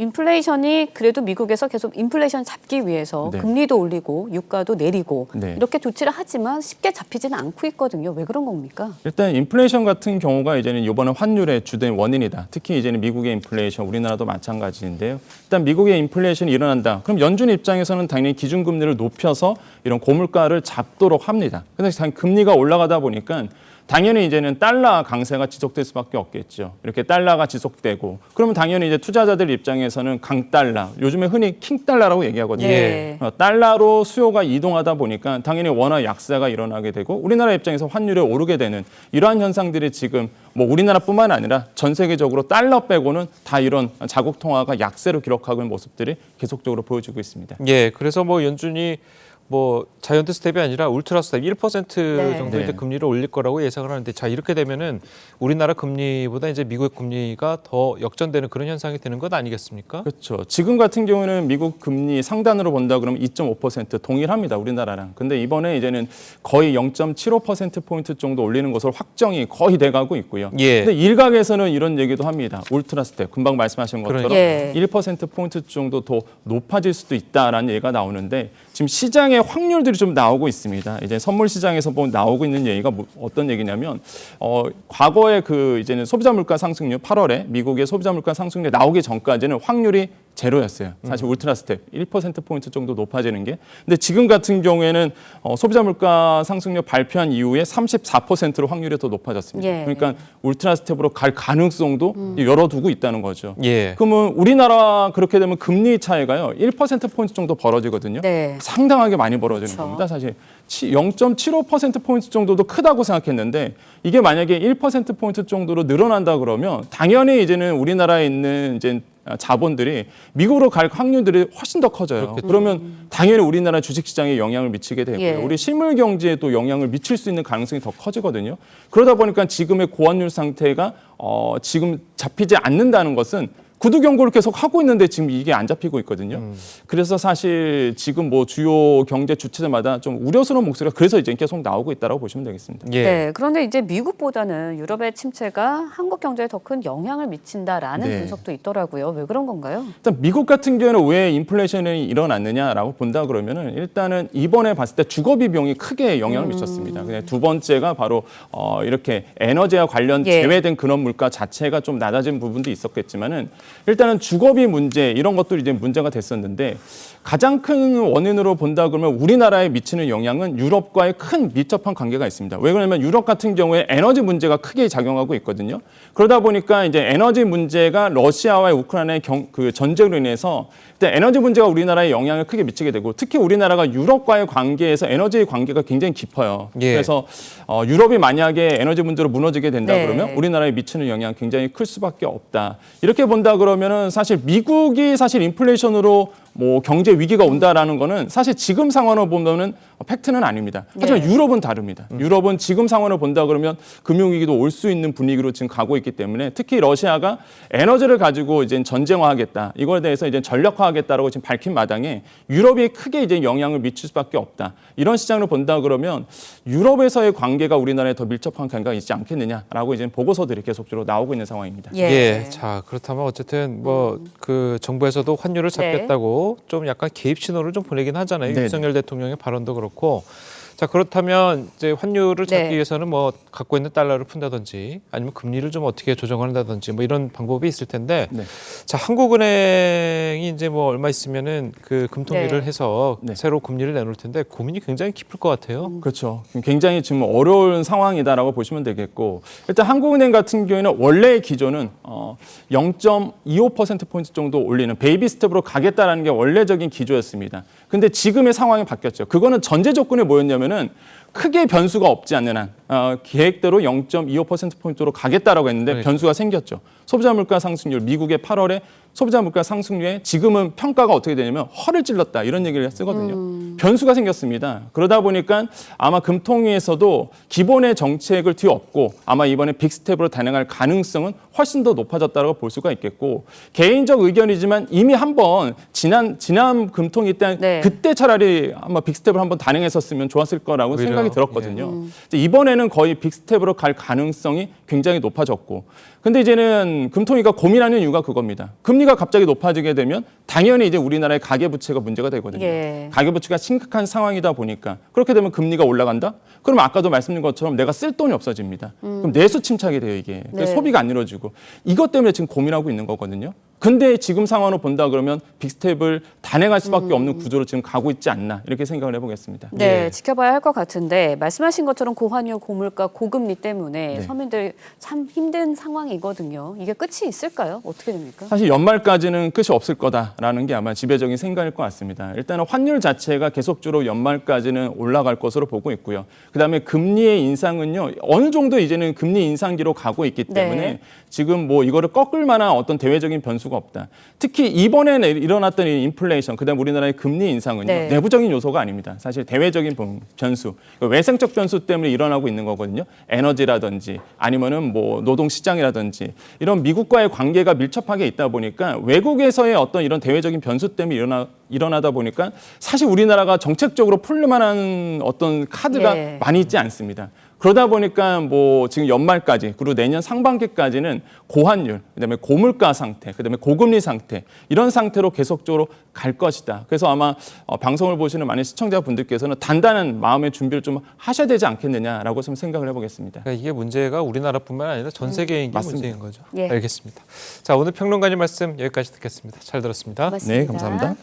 인플레이션이 그래도 미국에서 계속 인플레이션 잡기 위해서 네. 금리도 올리고 유가도 내리고 네. 이렇게 조치를 하지만 쉽게 잡히지는 않고 있거든요. 왜 그런 겁니까? 일단 인플레이션 같은 경우가 이제는 이번에 환율의 주된 원인이다. 특히 이제는 미국의 인플레이션, 우리나라도 마찬가지인데요. 일단 미국의 인플레이션이 일어난다. 그럼 연준 입장에서는 당연히 기준금리를 높여서 이런 고물가를 잡도록 합니다. 그런데 당연히 금리가 올라가다 보니까 당연히 이제는 달러 강세가 지속될 수밖에 없겠죠. 이렇게 달러가 지속되고 그러면 당연히 이제 투자자들 입장에서는 강달러, 요즘에 흔히 킹달러라고 얘기하거든요. 예. 달러로 수요가 이동하다 보니까 당연히 원화 약세가 일어나게 되고 우리나라 입장에서 환율이 오르게 되는 이러한 현상들이 지금 뭐 우리나라뿐만 아니라 전 세계적으로 달러 빼고는 다 이런 자국 통화가 약세로 기록하고 있는 모습들이 계속적으로 보여지고 있습니다. 예, 그래서 뭐 연준이 뭐 자이언트 스텝이 아니라 울트라 스텝 1% 정도의 네. 금리를 올릴 거라고 예상을 하는데 자 이렇게 되면은 우리나라 금리보다 이제 미국 금리가 더 역전되는 그런 현상이 되는 것 아니겠습니까? 그렇죠. 지금 같은 경우는 미국 금리 상단으로 본다 그러면 2.5% 동일합니다. 우리나라랑. 근데 이번에 이제는 거의 0.75%포인트 정도 올리는 것으로 확정이 거의 돼가고 있고요. 예. 근데 일각에서는 이런 얘기도 합니다. 울트라 스텝. 금방 말씀하신 것처럼 예. 1%포인트 정도 더 높아질 수도 있다라는 얘기가 나오는데 지금 시장의 확률들이 좀 나오고 있습니다. 이제 선물 시장에서 보면 나오고 있는 얘기가 어떤 얘기냐면 과거에 그 이제는 소비자 물가 상승률 8월에 미국의 소비자 물가 상승률 나오기 전까지는 확률이 제로였어요. 사실 울트라 스텝 1%포인트 정도 높아지는 게. 근데 지금 같은 경우에는 소비자 물가 상승률 발표한 이후에 34%로 확률이 더 높아졌습니다. 예. 그러니까 울트라 스텝으로 갈 가능성도 열어두고 있다는 거죠. 예. 그러면 우리나라 그렇게 되면 금리 차이가요. 1%포인트 정도 벌어지거든요. 네. 상당하게 많이 벌어지는 그렇죠. 겁니다. 사실 0.75%포인트 정도도 크다고 생각했는데 이게 만약에 1%포인트 정도로 늘어난다 그러면 당연히 이제는 우리나라에 있는 이제 자본들이 미국으로 갈 확률들이 훨씬 더 커져요. 그러면 당연히 우리나라 주식시장에 영향을 미치게 되고요. 예. 우리 실물 경제에 또 영향을 미칠 수 있는 가능성이 더 커지거든요. 그러다 보니까 지금의 고환율 상태가 지금 잡히지 않는다는 것은 구두 경고를 계속 하고 있는데 지금 이게 안 잡히고 있거든요. 그래서 사실 지금 뭐 주요 경제 주체들마다 좀 우려스러운 목소리가 그래서 이제 계속 나오고 있다고 보시면 되겠습니다. 예. 네, 그런데 이제 미국보다는 유럽의 침체가 한국 경제에 더 큰 영향을 미친다라는 네. 분석도 있더라고요. 왜 그런 건가요? 일단 미국 같은 경우는 왜 인플레이션이 일어났느냐라고 본다 그러면은 일단은 이번에 봤을 때 주거 비용이 크게 영향을 미쳤습니다. 근데 두 번째가 바로 이렇게 에너지와 관련 예. 제외된 근원 물가 자체가 좀 낮아진 부분도 있었겠지만은 일단은 주거비 문제 이런 것들이 이제 문제가 됐었는데 가장 큰 원인으로 본다 그러면 우리나라에 미치는 영향은 유럽과의 큰 밀접한 관계가 있습니다. 왜 그러냐면 유럽 같은 경우에 에너지 문제가 크게 작용하고 있거든요. 그러다 보니까 이제 에너지 문제가 러시아와 우크라이나의 그 전쟁으로 인해서 일단 에너지 문제가 우리나라에 영향을 크게 미치게 되고 특히 우리나라가 유럽과의 관계에서 에너지 관계가 굉장히 깊어요. 예. 그래서 유럽이 만약에 에너지 문제로 무너지게 된다 네. 그러면 우리나라에 미치는 영향 굉장히 클 수밖에 없다. 이렇게 본다 그러면은 사실 미국이 사실 인플레이션으로 뭐 경제 위기가 온다라는 거는 사실 지금 상황을 보면은 팩트는 아닙니다. 하지만 유럽은 다릅니다. 유럽은 지금 상황을 본다 그러면 금융위기도 올 수 있는 분위기로 지금 가고 있기 때문에 특히 러시아가 에너지를 가지고 이제 전쟁화하겠다. 이거에 대해서 이제 전략화하겠다라고 지금 밝힌 마당에 유럽이 크게 이제 영향을 미칠 수밖에 없다. 이런 시장을 본다 그러면 유럽에서의 관계가 우리나라에 더 밀접한 관계가 있지 않겠느냐라고 이제 보고서들이 계속적으로 나오고 있는 상황입니다. 예. 자, 그렇다면 어쨌든 뭐 그 정부에서도 환율을 잡겠다고 좀 약간 개입 신호를 좀 보내긴 하잖아요. 네. 윤석열 대통령의 발언도 그렇고. 자, 그렇다면 이제 환율을 잡기 위해서는 뭐 갖고 있는 달러를 푼다든지 아니면 금리를 좀 어떻게 조정한다든지 뭐 이런 방법이 있을 텐데. 자, 한국은행이 이제 뭐 얼마 있으면은 그 금통위를 해서 새로 금리를 내놓을 텐데 고민이 굉장히 깊을 것 같아요. 그렇죠. 굉장히 지금 어려운 상황이다라고 보시면 되겠고, 일단 한국은행 같은 경우에는 원래의 기조는 0.25%포인트 정도 올리는 베이비 스텝으로 가겠다라는 게 원래적인 기조였습니다. 근데 지금의 상황이 바뀌었죠. 그거는 전제 조건이 뭐였냐면은 크게 변수가 없지 않는 한 계획대로 0.25%포인트로 가겠다라고 했는데 변수가 생겼죠. 소비자 물가 상승률, 미국의 8월에 소비자 물가 상승률에 지금은 평가가 어떻게 되냐면 허를 찔렀다 이런 얘기를 쓰거든요. 변수가 생겼습니다. 그러다 보니까 아마 금통위에서도 기본의 정책을 뒤엎고 아마 이번에 빅스텝으로 단행할 가능성은 훨씬 더 높아졌다고 볼 수가 있겠고, 개인적 의견이지만 이미 한번 지난 금통위 때 그때 차라리 아마 빅스텝을 한번 단행했었으면 좋았을 거라고 생각이 들었거든요. 이번에는 거의 빅스텝으로 갈 가능성이 굉장히 높아졌고, 근데 이제는 금통위가 고민하는 이유가 그겁니다. 금리가 갑자기 높아지게 되면 당연히 이제 우리나라의 가계부채가 문제가 되거든요. 가계부채가 심각한 상황이다 보니까 그렇게 되면 금리가 올라간다? 그럼 아까도 말씀드린 것처럼 내가 쓸 돈이 없어집니다. 그럼 내수 침착이 돼요, 이게. 그래서 소비가 안 이루어지고. 이것 때문에 지금 고민하고 있는 거거든요. 근데 지금 상황으로 본다 그러면 빅스텝을 단행할 수밖에 없는 구조로 지금 가고 있지 않나 이렇게 생각을 해보겠습니다. 네, 지켜봐야 할 것 같은데 말씀하신 것처럼 고환율, 고물가, 고금리 때문에 서민들 참 힘든 상황이거든요. 이게 끝이 있을까요? 어떻게 됩니까? 사실 연말까지는 끝이 없을 거다라는 게 아마 지배적인 생각일 것 같습니다. 일단은 환율 자체가 계속적으로 연말까지는 올라갈 것으로 보고 있고요. 그다음에 금리의 인상은요, 어느 정도 이제는 금리 인상기로 가고 있기 때문에 지금 뭐 이거를 꺾을 만한 어떤 대외적인 변수가 없다. 특히 이번에 일어났던 이 인플레이션, 그다음 우리나라의 금리 인상은요, 내부적인 요소가 아닙니다. 사실 대외적인 변수, 외생적 변수 때문에 일어나고 있는 거거든요. 에너지라든지 아니면은 뭐 노동 시장이라든지 이런 미국과의 관계가 밀접하게 있다 보니까 외국에서의 어떤 이런 대외적인 변수 때문에 일어나다 보니까 사실 우리나라가 정책적으로 풀 만한 어떤 카드가 많이 있지 않습니다. 그러다 보니까 뭐 지금 연말까지 그리고 내년 상반기까지는 고환율, 그다음에 고물가 상태, 그다음에 고금리 상태 이런 상태로 계속적으로 갈 것이다. 그래서 아마 방송을 보시는 많은 시청자분들께서는 단단한 마음의 준비를 좀 하셔야 되지 않겠느냐라고 좀 생각을 해보겠습니다. 그러니까 이게 문제가 우리나라뿐만 아니라 전 세계인 게 문제인 거죠. 예. 알겠습니다. 자, 오늘 평론가님 말씀 여기까지 듣겠습니다. 잘 들었습니다. 고맙습니다. 네, 감사합니다.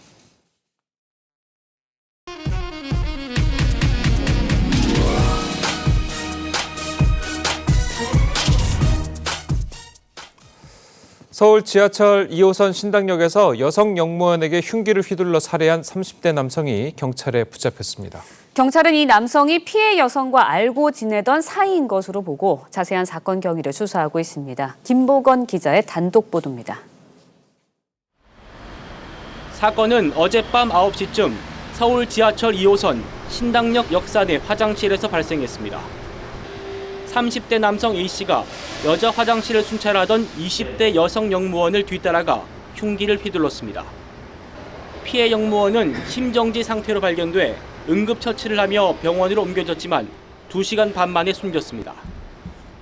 서울 지하철 2호선 신당역에서 여성 영무원에게 흉기를 휘둘러 살해한 30대 남성이 경찰에 붙잡혔습니다. 경찰은 이 남성이 피해 여성과 알고 지내던 사이인 것으로 보고 자세한 사건 경위를 수사하고 있습니다. 김보건 기자의 단독 보도입니다. 사건은 어젯밤 9시쯤 서울 지하철 2호선 신당역 역사 내 화장실에서 발생했습니다. 30대 남성 A씨가 여자 화장실을 순찰하던 20대 여성 영무원을 뒤따라가 흉기를 휘둘렀습니다. 피해 영무원은 심정지 상태로 발견돼 응급처치를 하며 병원으로 옮겨졌지만 2시간 반 만에 숨졌습니다.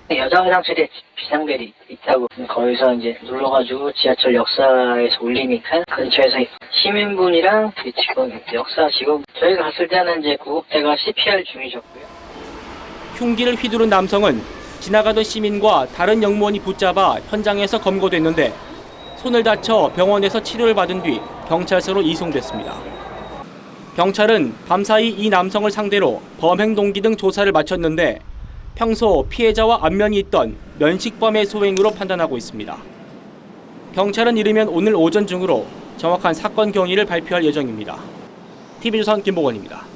여자 화장실에 비상벨이 있다고 거기서 이제 눌러가지고 지하철 역사에서 울리니까 근처에서 시민분이랑 직원, 역사 직원 저희가 갔을 때는 이제 구급대가 CPR 중이셨고요. 흉기를 휘두른 남성은 지나가던 시민과 다른 영무원이 붙잡아 현장에서 검거됐는데 손을 다쳐 병원에서 치료를 받은 뒤 경찰서로 이송됐습니다. 경찰은 밤사이 이 남성을 상대로 범행 동기 등 조사를 마쳤는데 평소 피해자와 안면이 있던 면식범의 소행으로 판단하고 있습니다. 경찰은 이르면 오늘 오전 중으로 정확한 사건 경위를 발표할 예정입니다. TV조선 김보건입니다.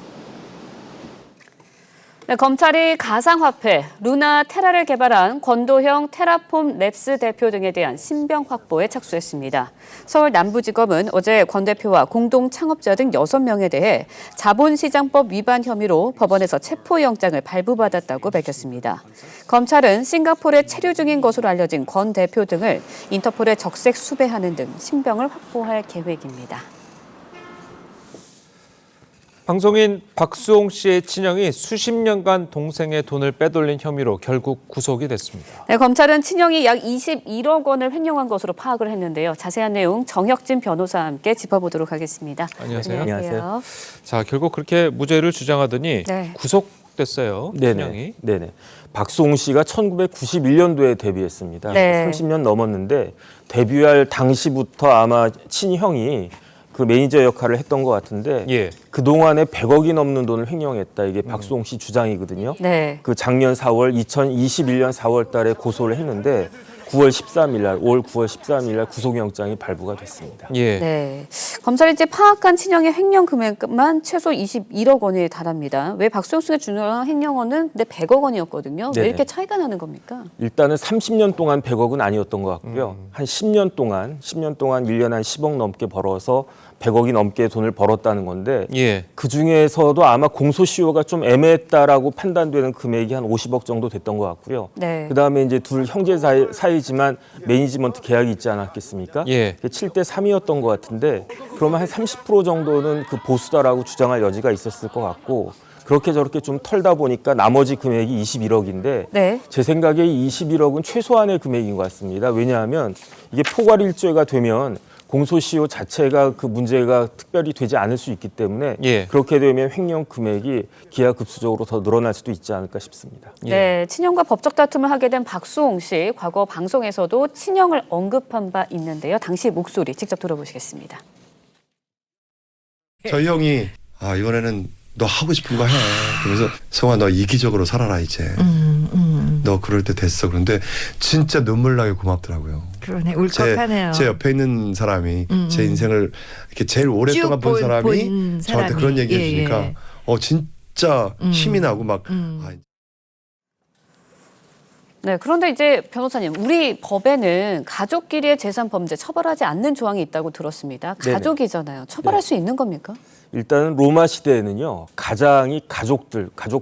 네, 검찰이 가상화폐 루나 테라를 개발한 권도형 테라폼 랩스 대표 등에 대한 신병 확보에 착수했습니다. 서울 남부지검은 어제 권 대표와 공동 창업자 등 6명에 대해 자본시장법 위반 혐의로 법원에서 체포영장을 발부받았다고 밝혔습니다. 검찰은 싱가포르에 체류 중인 것으로 알려진 권 대표 등을 인터폴에 적색 수배하는 등 신병을 확보할 계획입니다. 방송인 박수홍 씨의 친형이 수십 년간 동생의 돈을 빼돌린 혐의로 결국 구속이 됐습니다. 네, 검찰은 친형이 약 21억 원을 횡령한 것으로 파악을 했는데요. 자세한 내용 정혁진 변호사와 함께 짚어보도록 하겠습니다. 안녕하세요. 안녕하세요. 자, 결국 그렇게 무죄를 주장하더니 네. 구속됐어요. 친형이. 네네. 박수홍 씨가 1991년도에 데뷔했습니다. 네. 30년 넘었는데 데뷔할 당시부터 아마 친형이 그 매니저 역할을 했던 것 같은데 그동안에 100억이 넘는 돈을 횡령했다. 이게 박수홍 씨 주장이거든요. 네. 그 작년 4월 2021년 4월 달에 고소를 했는데 9월 13일 날, 올 9월 13일 날 구속영장이 발부가 됐습니다. 네. 검찰이 이제 파악한 친형의 횡령 금액만 최소 21억 원에 달합니다. 왜 박수홍 씨가 주장한 횡령원은 근데 100억 원이었거든요. 왜 네네. 이렇게 차이가 나는 겁니까? 일단은 30년 동안 100억은 아니었던 것 같고요. 한 10년 동안 1년에 한 10억 넘게 벌어서 100억이 넘게 돈을 벌었다는 건데 그 중에서도 아마 공소시효가 좀 애매했다라고 판단되는 금액이 한 50억 정도 됐던 것 같고요. 네. 그다음에 이제 둘 형제 사이지만 매니지먼트 계약이 있지 않았겠습니까? 7대 3이었던 것 같은데 그러면 한 30% 정도는 그 보수다라고 주장할 여지가 있었을 것 같고 그렇게 저렇게 좀 털다 보니까 나머지 금액이 21억인데 네. 제 생각에 21억은 최소한의 금액인 것 같습니다. 왜냐하면 이게 포괄일죄가 되면 공소시효 자체가 그 문제가 특별히 되지 않을 수 있기 때문에 그렇게 되면 횡령 금액이 기하급수적으로 더 늘어날 수도 있지 않을까 싶습니다. 네, 친형과 법적 다툼을 하게 된 박수홍 씨, 과거 방송에서도 친형을 언급한 바 있는데요. 당시 목소리 직접 들어보시겠습니다. 저희 형이 이번에는 너 하고 싶은 거 해. 그래서 성아 너 이기적으로 살아라 이제. 너 그럴 때 됐어. 그런데 진짜 눈물 나게 고맙더라고요. 그러네, 울컥하네요. 제 옆에 있는 사람이 제 인생을 이렇게 제일 오랫동안 본 사람이 저한테 그런 얘기 해주니까 진짜 힘이 나고 막 네, 그런데 이제 변호사님, 우리 법에는 가족끼리의 재산 범죄 처벌하지 않는 조항이 있다고 들었습니다. 가족이잖아요. 처벌할 수 있는 겁니까? 일단은 로마 시대에는요 가장이 가족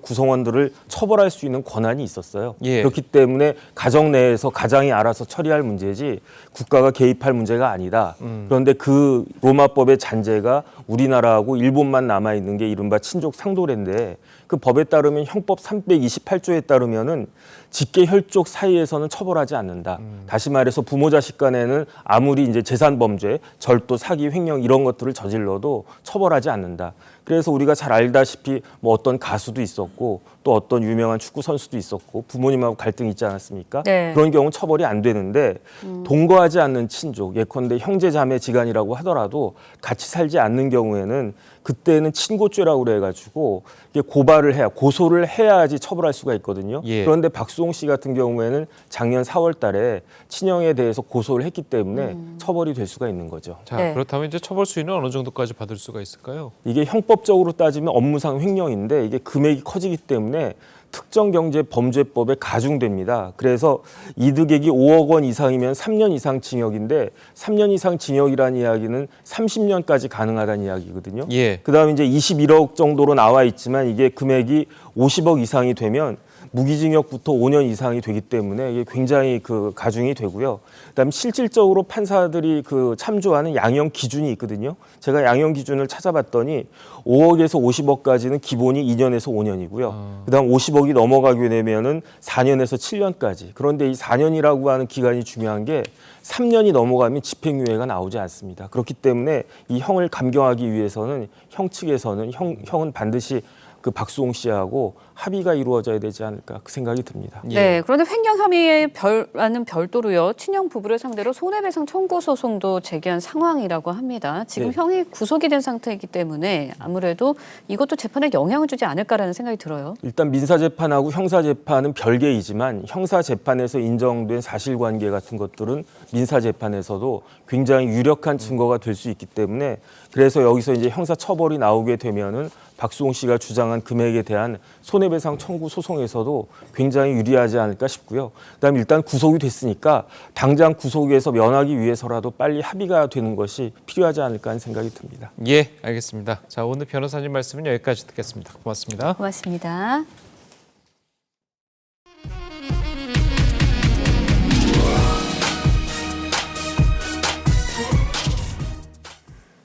구성원들을 처벌할 수 있는 권한이 있었어요. 그렇기 때문에 가정 내에서 가장이 알아서 처리할 문제지 국가가 개입할 문제가 아니다. 그런데 그 로마법의 잔재가 우리나라하고 일본만 남아 있는 게 이른바 친족 상도례인데 그 법에 따르면 형법 328조에 따르면은 직계 혈족 사이에서는 처벌하지 않는다. 다시 말해서 부모 자식 간에는 아무리 이제 재산 범죄, 절도, 사기, 횡령 이런 것들을 저질러도 처벌하지 않는다. 그래서 우리가 잘 알다시피 뭐 어떤 가수도 있었고 또 어떤 유명한 축구 선수도 있었고 부모님하고 갈등이 있지 않았습니까? 네. 그런 경우는 처벌이 안 되는데 동거하지 않는 친족, 예컨대 형제 자매 지간이라고 하더라도 같이 살지 않는 경우에는 그때는 친고죄라고 그래가지고 이게 고소를 해야지 처벌할 수가 있거든요. 그런데 박수홍 씨 같은 경우에는 작년 4월 달에 친형에 대해서 고소를 했기 때문에 처벌이 될 수가 있는 거죠. 자, 그렇다면 이제 처벌 수위는 어느 정도까지 받을 수가 있을까요? 이게 형법적으로 따지면 업무상 횡령인데 이게 금액이 커지기 때문에 특정경제범죄법에 가중됩니다. 그래서 이득액이 5억 원 이상이면 3년 이상 징역인데 3년 이상 징역이라는 이야기는 30년까지 가능하다는 이야기거든요. 그다음에 이제 21억 정도로 나와 있지만 이게 금액이 50억 이상이 되면 무기징역부터 5년 이상이 되기 때문에 이게 굉장히 그 가중이 되고요. 그다음에 실질적으로 판사들이 그 참조하는 양형 기준이 있거든요. 제가 양형 기준을 찾아봤더니 5억에서 50억까지는 기본이 2년에서 5년이고요. 그다음 50억이 넘어가게 되면은 4년에서 7년까지. 그런데 이 4년이라고 하는 기간이 중요한 게 3년이 넘어가면 집행유예가 나오지 않습니다. 그렇기 때문에 이 형을 감경하기 위해서는 형 측에서는 형은 반드시 그 박수홍 씨하고 합의가 이루어져야 되지 않을까 그 생각이 듭니다. 네, 그런데 횡령 혐의와는 별도로요. 친형 부부를 상대로 손해배상 청구 소송도 제기한 상황이라고 합니다. 지금 형이 구속이 된 상태이기 때문에 아무래도 이것도 재판에 영향을 주지 않을까라는 생각이 들어요. 일단 민사재판하고 형사재판은 별개이지만 형사재판에서 인정된 사실관계 같은 것들은 민사재판에서도 굉장히 유력한 증거가 될 수 있기 때문에 그래서 여기서 이제 형사처벌이 나오게 되면은 박수홍 씨가 주장한 금액에 대한 손해배상 청구 소송에서도 굉장히 유리하지 않을까 싶고요. 그다음에 일단 구속이 됐으니까 당장 구속에서 면하기 위해서라도 빨리 합의가 되는 것이 필요하지 않을까 하는 생각이 듭니다. 예, 알겠습니다. 자, 오늘 변호사님 말씀은 여기까지 듣겠습니다. 고맙습니다. 고맙습니다.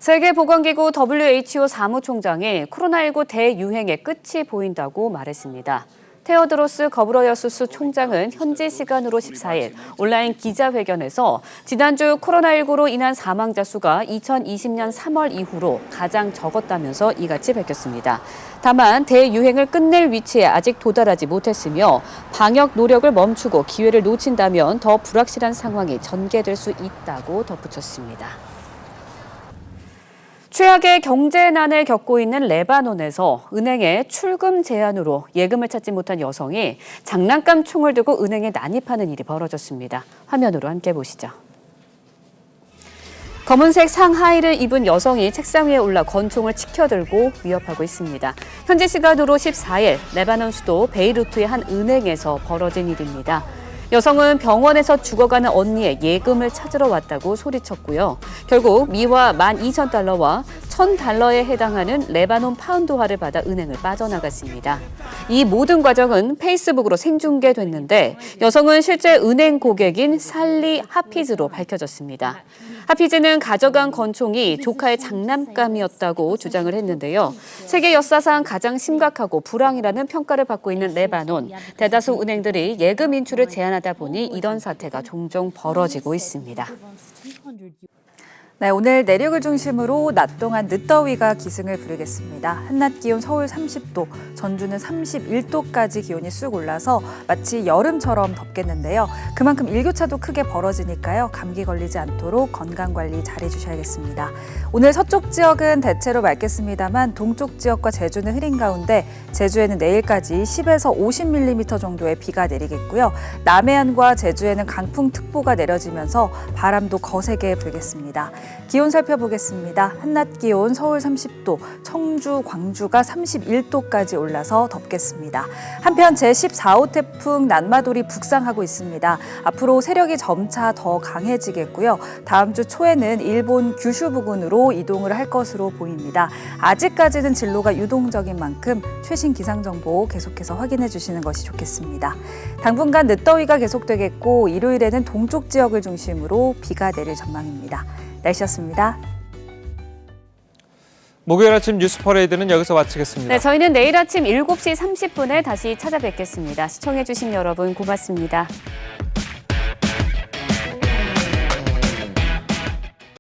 세계보건기구 WHO 사무총장이 코로나19 대유행의 끝이 보인다고 말했습니다. 테오드로스 거브러여수스 총장은 현지 시간으로 14일 온라인 기자회견에서 지난주 코로나19로 인한 사망자 수가 2020년 3월 이후로 가장 적었다면서 이같이 밝혔습니다. 다만 대유행을 끝낼 위치에 아직 도달하지 못했으며 방역 노력을 멈추고 기회를 놓친다면 더 불확실한 상황이 전개될 수 있다고 덧붙였습니다. 최악의 경제난을 겪고 있는 레바논에서 은행에 출금 제한으로 예금을 찾지 못한 여성이 장난감 총을 들고 은행에 난입하는 일이 벌어졌습니다. 화면으로 함께 보시죠. 검은색 상하의를 입은 여성이 책상 위에 올라 권총을 치켜들고 위협하고 있습니다. 현지 시간으로 14일 레바논 수도 베이루트의 한 은행에서 벌어진 일입니다. 여성은 병원에서 죽어가는 언니의 예금을 찾으러 왔다고 소리쳤고요. 결국 미화 12,000달러와 1,000달러에 해당하는 레바논 파운드화를 받아 은행을 빠져나갔습니다. 이 모든 과정은 페이스북으로 생중계됐는데 여성은 실제 은행 고객인 살리 하피즈로 밝혀졌습니다. 하피즈는 가져간 권총이 조카의 장난감이었다고 주장을 했는데요. 세계 역사상 가장 심각하고 불황이라는 평가를 받고 있는 레바논. 대다수 은행들이 예금 인출을 제한하다 보니 이런 사태가 종종 벌어지고 있습니다. 네, 오늘 내륙을 중심으로 낮 동안 늦더위가 기승을 부리겠습니다. 한낮 기온 서울 30도, 전주는 31도까지 기온이 쑥 올라서 마치 여름처럼 덥겠는데요. 그만큼 일교차도 크게 벌어지니까요. 감기 걸리지 않도록 건강관리 잘해주셔야겠습니다. 오늘 서쪽 지역은 대체로 맑겠습니다만 동쪽 지역과 제주는 흐린 가운데 제주에는 내일까지 10에서 50mm 정도의 비가 내리겠고요. 남해안과 제주에는 강풍특보가 내려지면서 바람도 거세게 불겠습니다. 기온 살펴보겠습니다. 한낮 기온 서울 30도, 청주, 광주가 31도까지 올라서 덥겠습니다. 한편 제14호 태풍 난마돌이 북상하고 있습니다. 앞으로 세력이 점차 더 강해지겠고요. 다음 주 초에는 일본 규슈 부근으로 이동을 할 것으로 보입니다. 아직까지는 진로가 유동적인 만큼 최신 기상정보 계속해서 확인해 주시는 것이 좋겠습니다. 당분간 늦더위가 계속되겠고 일요일에는 동쪽 지역을 중심으로 비가 내릴 전망입니다. 날씨였습니다. 목요일 아침 뉴스 퍼레이드는 여기서 마치겠습니다. 네, 저희는 내일 아침 7시 30분에 다시 찾아뵙겠습니다. 시청해주신 여러분 고맙습니다.